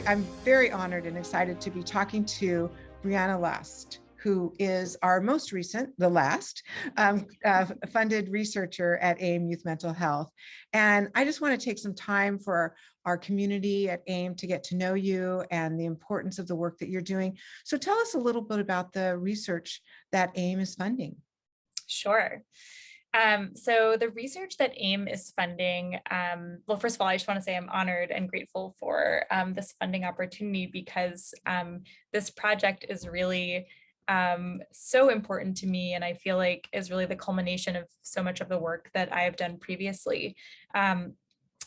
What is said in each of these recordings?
I'm very honored and excited to be talking to Briana Last, who is our most recent, the last, funded researcher at AIM Youth Mental Health. And I just want to take some time for our community at AIM to get to know you and the importance of the work that you're doing. So tell us a little bit about the research that AIM is funding. Sure. So the research that AIM is funding, well, first of all, I just want to say I'm honored and grateful for this funding opportunity because this project is really so important to me, and I feel like is really the culmination of so much of the work that I have done previously.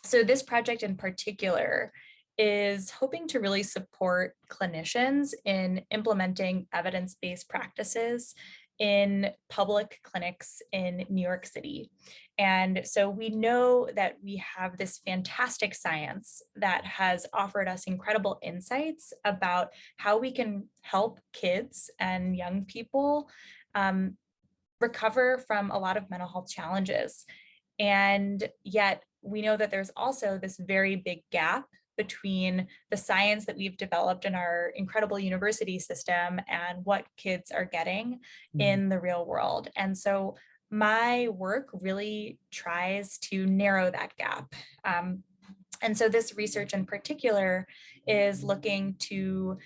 So this project in particular is hoping to really support clinicians in implementing evidence-based practices in public clinics in New York City. And so we know that we have this fantastic science that has offered us incredible insights about how we can help kids and young people recover from a lot of mental health challenges. And yet we know that there's also this very big gap between the science that we've developed in our incredible university system and what kids are getting in the real world. And so my work really tries to narrow that gap. And so this research in particular is looking to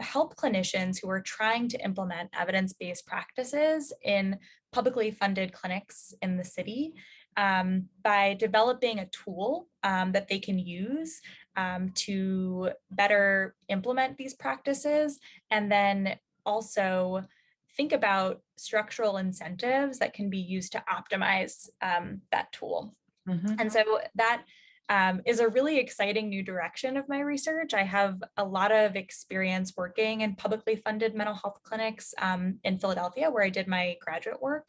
help clinicians who are trying to implement evidence-based practices in publicly funded clinics in the city by developing a tool that they can use to better implement these practices, and then also think about structural incentives that can be used to optimize that tool. And so that is a really exciting new direction of my research. I have a lot of experience working in publicly funded mental health clinics in Philadelphia, where I did my graduate work.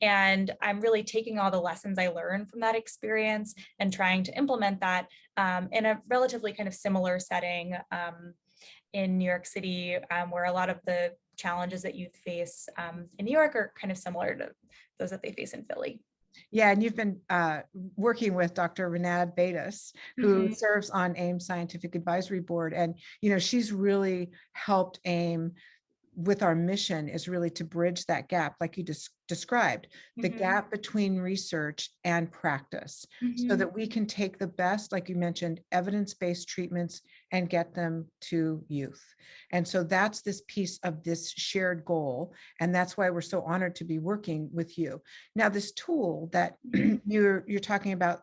And I'm really taking all the lessons I learned from that experience and trying to implement that in a relatively kind of similar setting in New York City, where a lot of the challenges that youth face in New York are kind of similar to those that they face in Philly. Yeah, and you've been working with Dr. Renad Betis, who serves on AIM Scientific Advisory Board. And, she's really helped AIM with our mission is really to bridge that gap, like you described, the gap between research and practice, so that we can take the best, like you mentioned, evidence-based treatments and get them to youth. And so that's this piece of this shared goal. And that's why we're so honored to be working with you. Now, this tool that you're talking about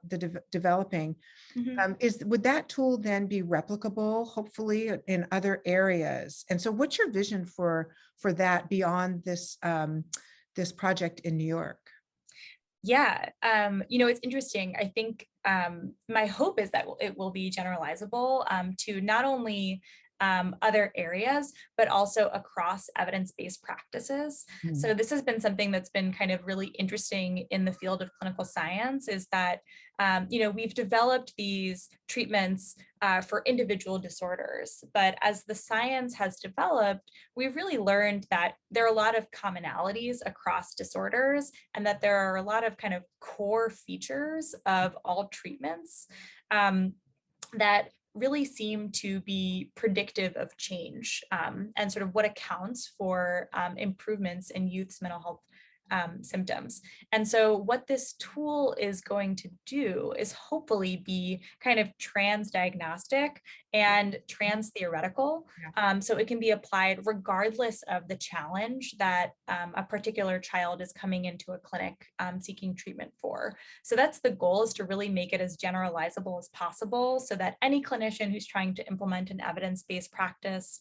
developing, would that tool then be replicable, hopefully, in other areas? And so what's your vision for that beyond this this project in New York? Yeah, it's interesting. I think my hope is that it will be generalizable to not only other areas, but also across evidence-based practices. So this has been something that's been kind of really interesting in the field of clinical science, is that, we've developed these treatments for individual disorders, but as the science has developed, we've really learned that there are a lot of commonalities across disorders, and that there are a lot of kind of core features of all treatments that really seem to be predictive of change and sort of what accounts for improvements in youth's mental health symptoms. And so what this tool is going to do is hopefully be kind of trans-diagnostic and trans-theoretical. So it can be applied regardless of the challenge that a particular child is coming into a clinic seeking treatment for. So that's the goal, is to really make it as generalizable as possible, so that any clinician who's trying to implement an evidence-based practice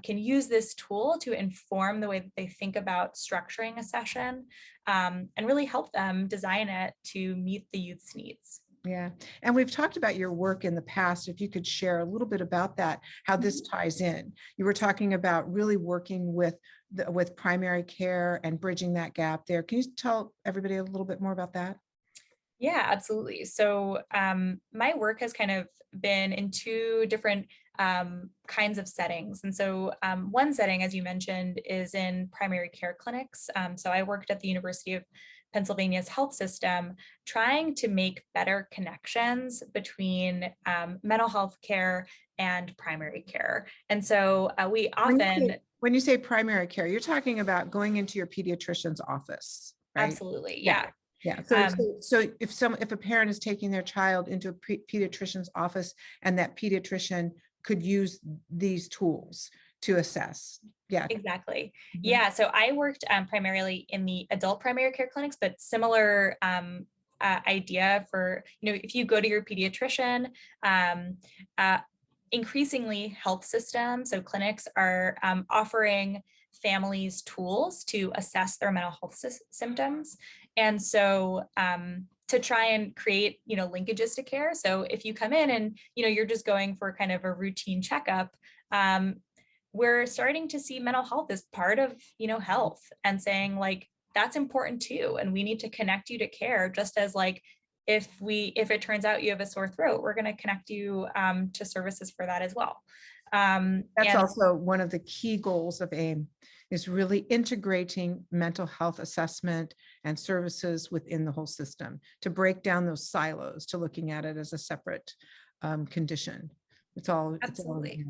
can use this tool to inform the way that they think about structuring a session and really help them design it to meet the youth's needs. Yeah. And we've talked about your work in the past. If you could share a little bit about that, how this ties in. You were talking about really working with primary care and bridging that gap there. Can you tell everybody a little bit more about that? Yeah, absolutely. So my work has kind of been in two different kinds of settings. And so one setting, as you mentioned, is in primary care clinics. So I worked at the University of Pennsylvania's health system, trying to make better connections between mental health care and primary care. And so we often. When you say primary care, you're talking about going into your pediatrician's office, right? Absolutely, Yeah. yeah. Yeah. So if a parent is taking their child into a pediatrician's office and that pediatrician could use these tools to assess. Yeah. Exactly. Mhm. Yeah. So I worked primarily in the adult primary care clinics, but similar idea for, if you go to your pediatrician, um, uh, increasingly health systems, so clinics are offering families tools to assess their mental health symptoms. And so to try and create, linkages to care. So if you come in and, you're just going for kind of a routine checkup, we're starting to see mental health as part of, health, and saying like, that's important too. And we need to connect you to care, just as like, if it turns out you have a sore throat, we're going to connect you to services for that as well. That's And also one of the key goals of AIM, is really integrating mental health assessment and services within the whole system, to break down those silos, to looking at it as a separate condition. absolutely.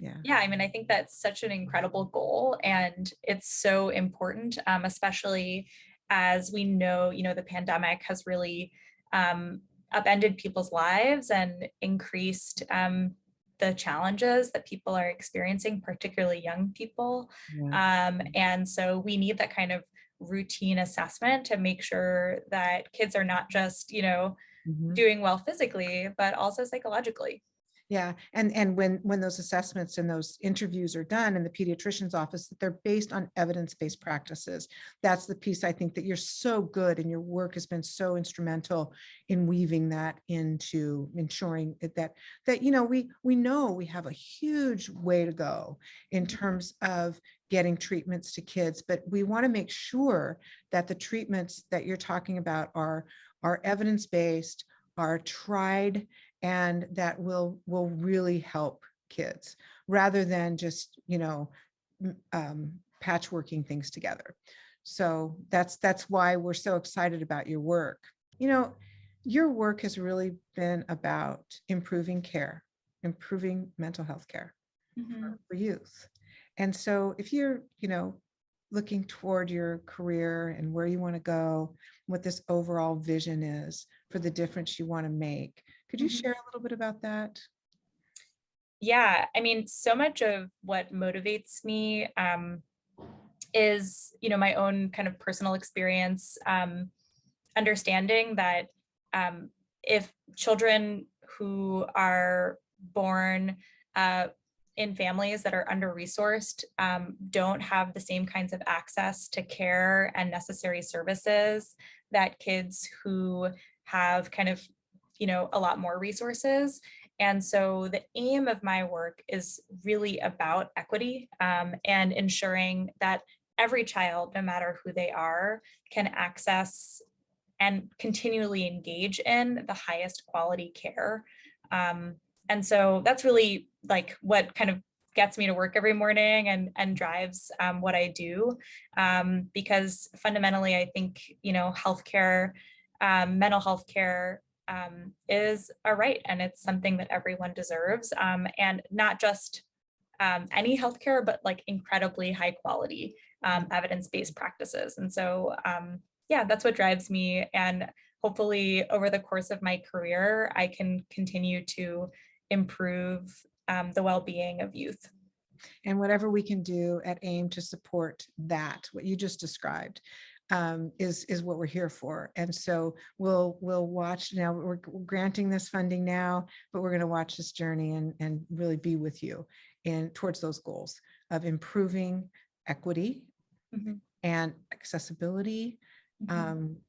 Yeah. Yeah, I mean, I think that's such an incredible goal, and it's so important, especially as we know, the pandemic has really upended people's lives and increased the challenges that people are experiencing, particularly young people. Yeah. And so we need that kind of routine assessment to make sure that kids are not just, Mhm. doing well physically, but also psychologically. Yeah, and when those assessments and those interviews are done in the pediatrician's office, that they're based on evidence-based practices. That's the piece I think that you're so good, and your work has been so instrumental in weaving that into ensuring that we know we have a huge way to go in terms of getting treatments to kids, but we want to make sure that the treatments that you're talking about are evidence-based, are tried, and that will really help kids, rather than just patchworking things together. So that's why we're so excited about your work. Your work has really been about improving care, improving mental health care for youth. And so if you're looking toward your career and where you want to go, what this overall vision is for the difference you want to make, could you share a little bit about that? Yeah, I mean, so much of what motivates me is, my own kind of personal experience, understanding that if children who are born in families that are under-resourced don't have the same kinds of access to care and necessary services that kids who have kind of, a lot more resources. And so the aim of my work is really about equity and ensuring that every child, no matter who they are, can access and continually engage in the highest quality care. And so that's really like what kind of gets me to work every morning and drives what I do. Because fundamentally, I think, healthcare, mental health care is a right, and it's something that everyone deserves. And not just any healthcare, but like incredibly high quality evidence-based practices. And so, yeah, that's what drives me. And hopefully over the course of my career, I can continue to improve the well-being of youth. And whatever we can do at AIM to support that, what you just described, is what we're here for. And so we'll watch. Now we're granting this funding now, but we're going to watch this journey and really be with you and towards those goals of improving equity and accessibility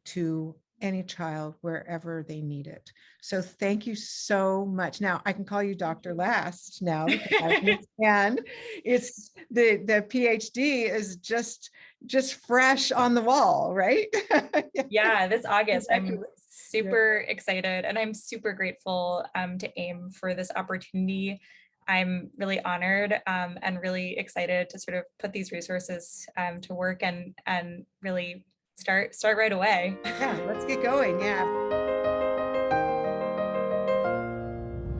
to any child wherever they need it. So thank you so much. Now I can call you Dr. Last now, because I understand it's the PhD is just fresh on the wall, right? Yeah, this August, I'm Exactly. super excited, and I'm super grateful to AIM for this opportunity. I'm really honored and really excited to sort of put these resources to work and really start right away. Yeah, let's get going. Yeah.